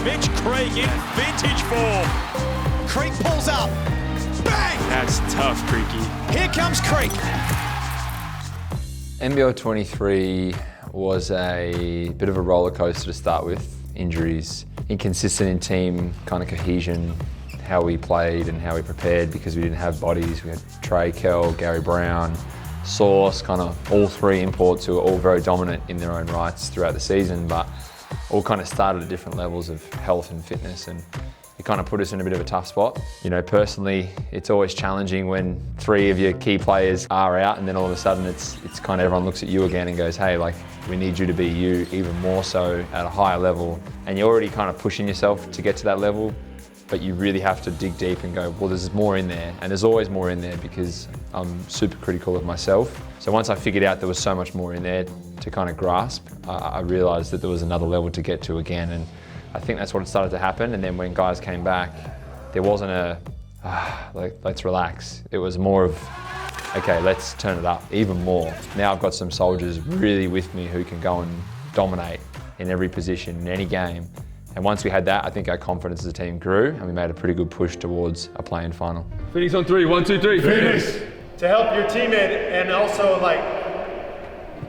Mitch Creek in vintage form. Creek pulls up. Bang! That's tough, Creeky. Here comes Creek. NBL 23 was a bit of a roller coaster to start with. Injuries, inconsistent in team kind of cohesion, how we played and how we prepared because we didn't have bodies. We had Trey, Kel, Gary Browne, Sauce, kind of all three imports who were all very dominant in their own rights throughout the season, but all kind of started at different levels of health and fitness, and it kind of put us in a bit of a tough spot. You know, personally, it's always challenging when three of your key players are out and then all of a sudden it's kind of everyone looks at you again and goes, hey, like, we need you to be you even more so at a higher level. And you're already kind of pushing yourself to get to that level, but you really have to dig deep and go, well, there's more in there. And there's always more in there because I'm super critical of myself. So once I figured out there was so much more in there to kind of grasp, I realized that there was another level to get to again. And I think that's what started to happen. And then when guys came back, there wasn't a, like, let's relax. It was more of, okay, let's turn it up even more. Now I've got some soldiers really with me who can go and dominate in every position, in any game. And once we had that, I think our confidence as a team grew and we made a pretty good push towards a play-in final. Phoenix on three, 1, 2, 3, Phoenix! To help your teammate and also like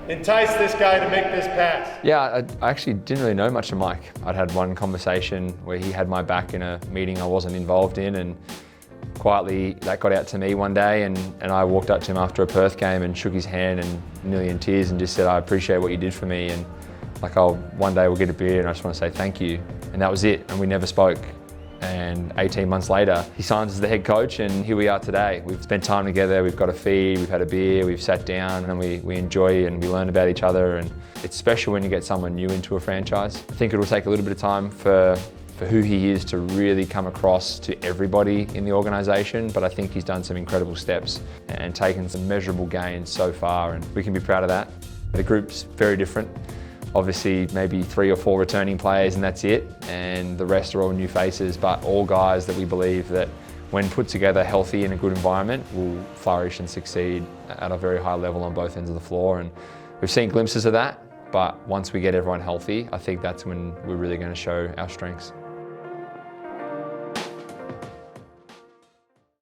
entice this guy to make this pass. Yeah, I actually didn't really know much of Mike. I'd had one conversation where he had my back in a meeting I wasn't involved in, and quietly that got out to me one day, and I walked up to him after a Perth game and shook his hand and nearly in tears and just said, I appreciate what you did for me, and like, one day we'll get a beer and I just want to say thank you. And that was it, and we never spoke. And 18 months later, he signs as the head coach, and here we are today. We've spent time together, we've got a feed, we've had a beer, we've sat down, and we enjoy and we learn about each other. And it's special when you get someone new into a franchise. I think it will take a little bit of time for who he is to really come across to everybody in the organisation, but I think he's done some incredible steps and taken some measurable gains so far, and we can be proud of that. The group's very different. Obviously, maybe 3 or 4 returning players and that's it, and the rest are all new faces, but all guys that we believe that when put together healthy in a good environment will flourish and succeed at a very high level on both ends of the floor. And we've seen glimpses of that, but once we get everyone healthy, I think that's when we're really going to show our strengths.